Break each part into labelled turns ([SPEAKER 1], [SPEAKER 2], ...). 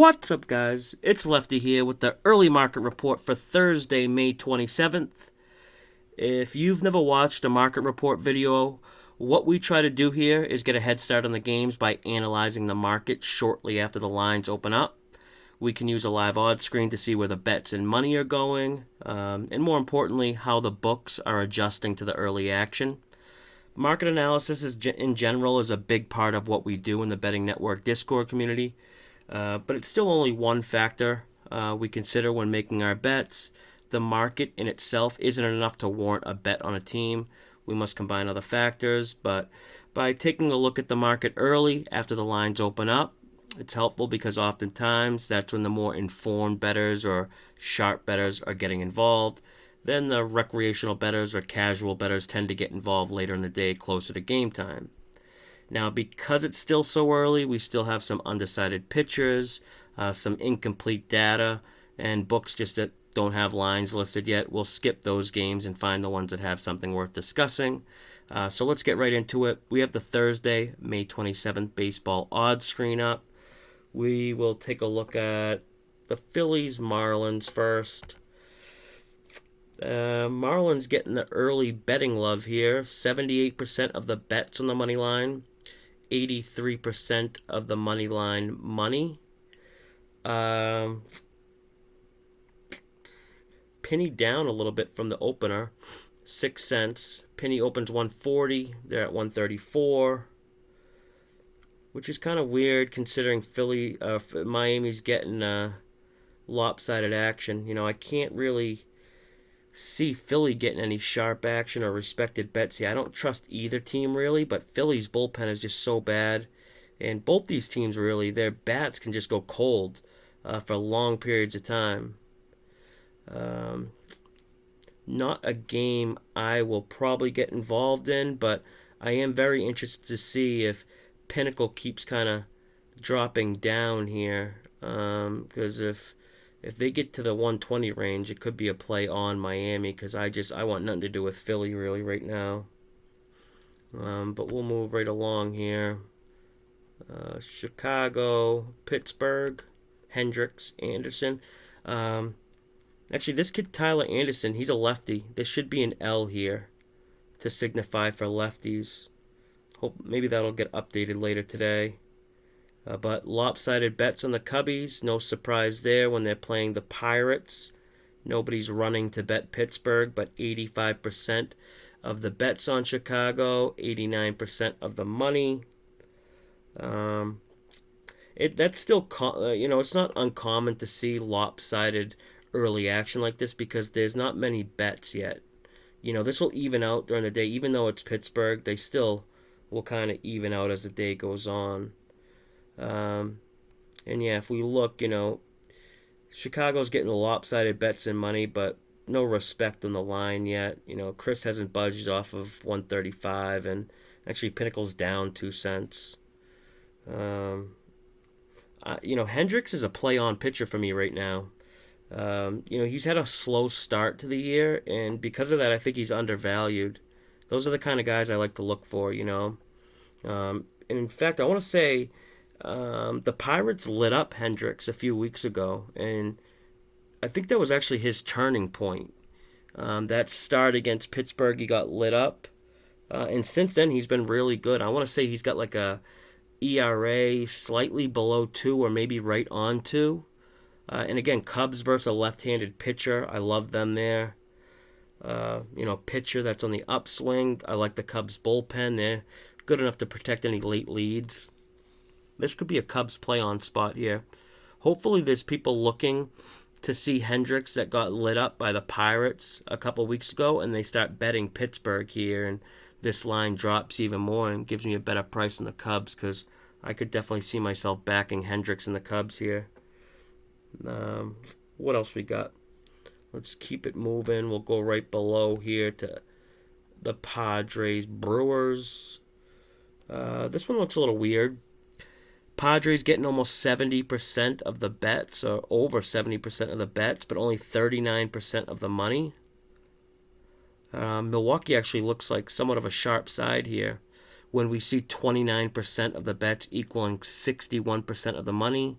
[SPEAKER 1] What's up, guys? It's Lefty here with the early market report for Thursday, May 27th. If you've never watched a market report video, what we try to do here is get a head start on the games by analyzing the market shortly after the lines open up. We can use a live odds screen to see where the bets and money are going, and more importantly, how the books are adjusting to the early action. Market analysis in general is a big part of what we do in the Betting Network Discord community. But it's still only one factor we consider when making our bets. The market in itself isn't enough to warrant a bet on a team. We must combine other factors, but by taking a look at the market early after the lines open up, it's helpful because oftentimes that's when the more informed bettors or sharp bettors are getting involved. Then the recreational bettors or casual bettors tend to get involved later in the day closer to game time. Now, because it's still so early, we still have some undecided pitchers, some incomplete data, and books just that don't have lines listed yet. We'll skip those games and find the ones that have something worth discussing. So let's get right into it. We have the Thursday, May 27th baseball odds screen up. We will take a look at the Phillies Marlins first. Marlins getting the early betting love here. 78% of the bets on the money line. 83% of the money line money. Penny down a little bit from the opener, 6 cents. Penny opens 140. They're at 134, which is kind of weird considering Miami's getting lopsided action. You know, I can't really see Philly getting any sharp action or respected bets here. I don't trust either team really, but Philly's bullpen is just so bad. And both these teams really, their bats can just go cold for long periods of time. Not a game I will probably get involved in, but I am very interested to see if Pinnacle keeps kind of dropping down here. Because if they get to the 120 range, it could be a play on Miami because I want nothing to do with Philly really right now. But we'll move right along here. Chicago, Pittsburgh, Hendricks, Anderson. Actually, this kid Tyler Anderson, he's a lefty. There should be an L here to signify for lefties. Hope maybe that'll get updated later today. But lopsided bets on the Cubbies, no surprise there when they're playing the Pirates. Nobody's running to bet Pittsburgh, but 85% of the bets on Chicago, 89% of the money. That's still, it's not uncommon to see lopsided early action like this because there's not many bets yet. You know, this will even out during the day. Even though it's Pittsburgh, they still will kind of even out as the day goes on. And yeah, if we look, Chicago's getting the lopsided bets and money, but no respect on the line yet. Chris hasn't budged off of 135, and actually Pinnacle's down 2 cents. Hendricks is a play-on pitcher for me right now. He's had a slow start to the year, and because of that, I think he's undervalued. Those are the kind of guys I like to look for, And in fact, I want to say the Pirates lit up Hendricks a few weeks ago, and I think that was actually his turning point. That start against Pittsburgh, he got lit up, and since then he's been really good. I want to say he's got like a ERA slightly below 2 or maybe right on 2. And again, Cubs versus a left-handed pitcher. I love them there. Pitcher that's on the upswing. I like the Cubs bullpen. They're good enough to protect any late leads. This could be a Cubs play-on spot here. Hopefully there's people looking to see Hendricks that got lit up by the Pirates a couple weeks ago, and they start betting Pittsburgh here, and this line drops even more and gives me a better price on the Cubs because I could definitely see myself backing Hendricks and the Cubs here. What else we got? Let's keep it moving. We'll go right below here to the Padres Brewers. This one looks a little weird. Padres getting almost 70% of the bets, or over 70% of the bets, but only 39% of the money. Milwaukee actually looks like somewhat of a sharp side here when we see 29% of the bets equaling 61% of the money.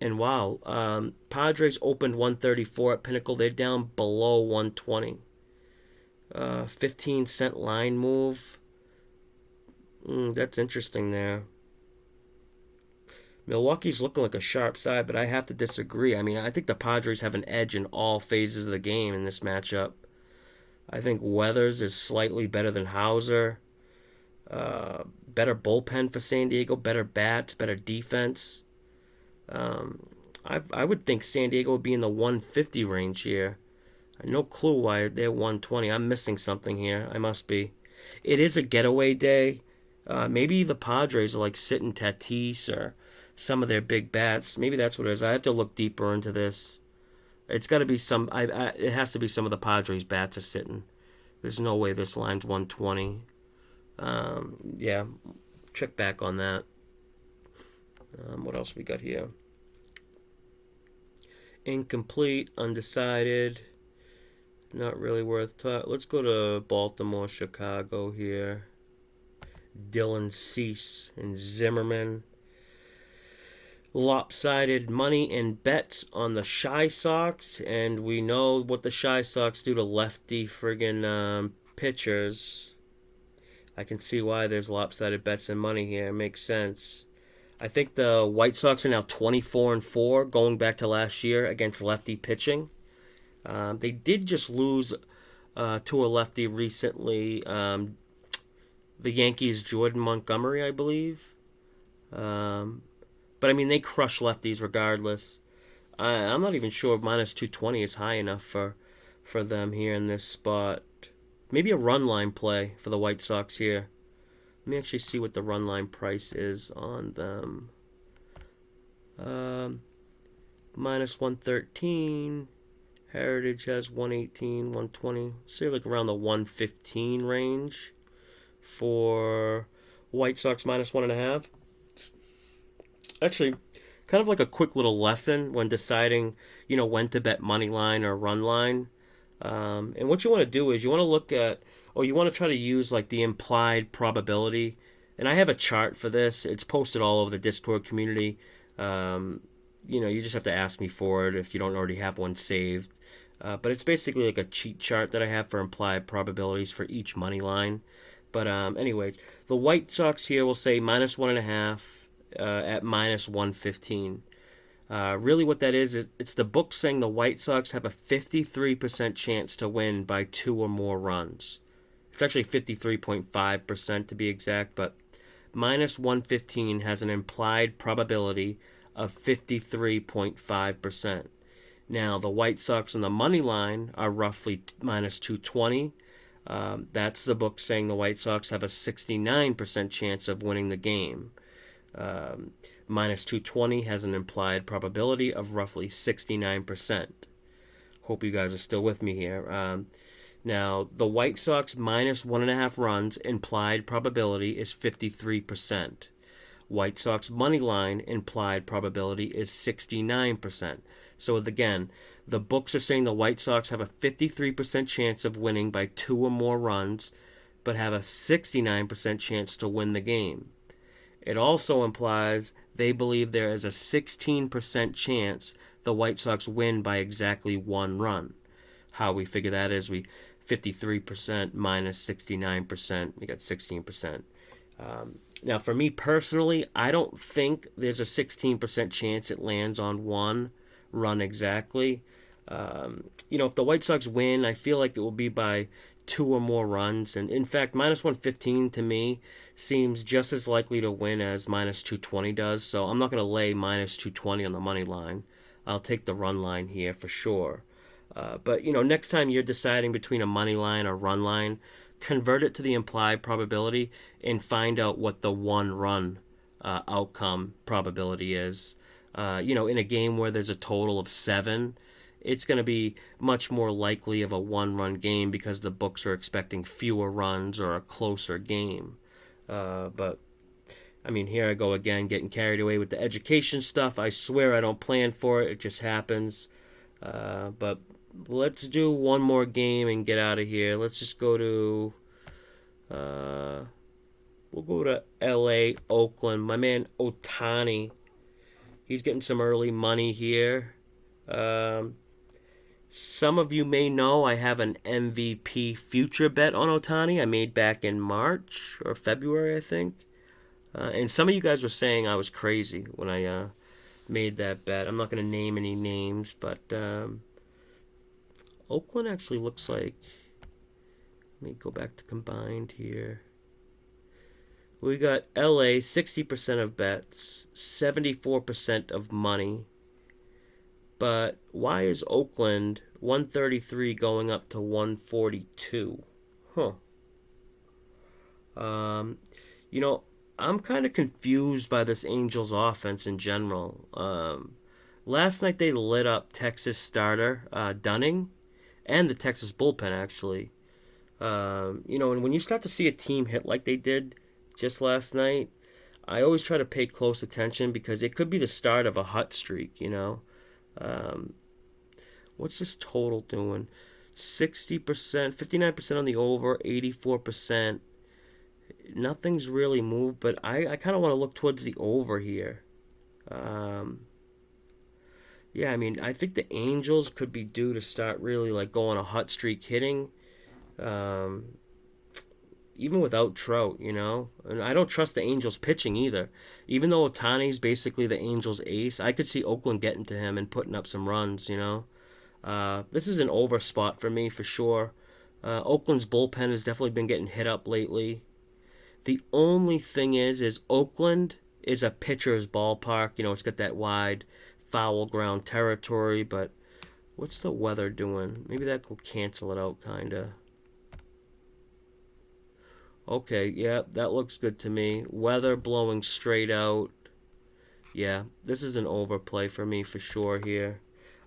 [SPEAKER 1] And wow, Padres opened 134 at Pinnacle. They're down below 120. 15-cent line move. That's interesting there. Milwaukee's looking like a sharp side, but I have to disagree. I mean, I think the Padres have an edge in all phases of the game in this matchup. I think Weathers is slightly better than Hauser. Better bullpen for San Diego, better bats, better defense. I would think San Diego would be in the 150 range here. I have no clue why they're 120. I'm missing something here. I must be. It is a getaway day. Maybe the Padres are like sitting Tatis or some of their big bats. Maybe that's what it is. I have to look deeper into this. It's got to be some. It has to be some of the Padres bats are sitting. There's no way this line's 120. Yeah, check back on that. What else we got here? Incomplete, undecided. Not really worth talking. Let's go to Baltimore, Chicago here. Dylan Cease and Zimmerman. Lopsided money and bets on the Shy Sox, and we know what the Shy Sox do to lefty friggin' pitchers. I can see why there's lopsided bets and money here. It makes sense. I think the White Sox are now 24-4 going back to last year against lefty pitching. They did just lose to a lefty recently. The Yankees' Jordan Montgomery, I believe. But I mean, they crush lefties regardless. I'm not even sure if minus 220 is high enough for them here in this spot. Maybe a run line play for the White Sox here. Let me actually see what the run line price is on them. Minus 113. Heritage has 118, 120. Say like around the 115 range for White Sox minus 1.5. Actually, kind of like a quick little lesson when deciding, when to bet money line or run line. And what you want to do is you want to look at, or you want to try to use like the implied probability. And I have a chart for this. It's posted all over the Discord community. You just have to ask me for it if you don't already have one saved. But it's basically like a cheat chart that I have for implied probabilities for each money line. But anyways, the White Sox here will say minus 1.5 at minus 115. Really what that is, it's the book saying the White Sox have a 53% chance to win by 2 or more runs. It's actually 53.5% to be exact, but minus 115 has an implied probability of 53.5%. Now, the White Sox on the money line are roughly minus 220. That's the book saying the White Sox have a 69% chance of winning the game. Minus 220 has an implied probability of roughly 69%. Hope you guys are still with me here. Now, the White Sox minus 1.5 runs implied probability is 53%. White Sox money line implied probability is 69%. So again, the books are saying the White Sox have a 53% chance of winning by 2 or more runs, but have a 69% chance to win the game. It also implies they believe there is a 16% chance the White Sox win by exactly 1 run. How we figure that is 53% minus 69%, we got 16%. Now, for me personally, I don't think there's a 16% chance it lands on 1 run exactly. If the White Sox win, I feel like it will be by 2 or more runs. And in fact, minus 115 to me seems just as likely to win as minus 220 does. So I'm not going to lay minus 220 on the money line. I'll take the run line here for sure. But next time you're deciding between a money line or run line, convert it to the implied probability and find out what the 1 run outcome probability is. In a game where there's a total of 7, it's going to be much more likely of a 1-run game because the books are expecting fewer runs or a closer game. But here I go again, getting carried away with the education stuff. I swear I don't plan for it. It just happens. But let's do one more game and get out of here. Let's just go to... we'll go to L.A., Oakland. My man Ohtani. He's getting some early money here. Some of you may know I have an MVP future bet on Ohtani I made back in March or February, I think. And some of you guys were saying I was crazy when I made that bet. I'm not going to name any names, but Oakland actually looks like. Let me go back to combined here. We got LA 60% of bets, 74% of money. But why is Oakland 133 going up to 142? Huh. You know, I'm kind of confused by this Angels offense in general. Last night they lit up Texas starter Dunning and the Texas bullpen, actually. And when you start to see a team hit like they did just last night, I always try to pay close attention because it could be the start of a hot streak, What's this total doing? 60%, 59% on the over, 84%. Nothing's really moved, but I kind of want to look towards the over here. Yeah, I mean, I think the Angels could be due to start really like going a hot streak hitting. Even without Trout, And I don't trust the Angels pitching either. Even though Otani's basically the Angels ace, I could see Oakland getting to him and putting up some runs, This is an over spot for me for sure. Oakland's bullpen has definitely been getting hit up lately. The only thing is Oakland is a pitcher's ballpark. It's got that wide foul ground territory, but what's the weather doing? Maybe that will cancel it out, kind of. Okay, yeah, that looks good to me. Weather blowing straight out. Yeah, this is an overplay for me for sure here.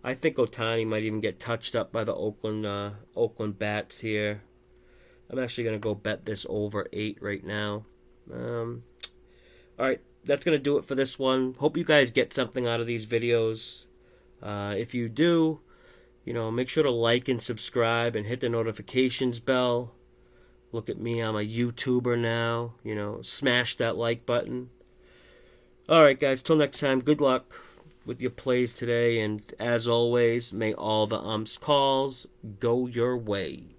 [SPEAKER 1] I think Ohtani might even get touched up by the Oakland bats here. I'm actually going to go bet this over 8 right now. All right, that's going to do it for this one. Hope you guys get something out of these videos. If you do, make sure to like and subscribe and hit the notifications bell. Look at me, I'm a YouTuber now. Smash that like button. Alright, guys, till next time, good luck with your plays today. And as always, may all the umps calls go your way.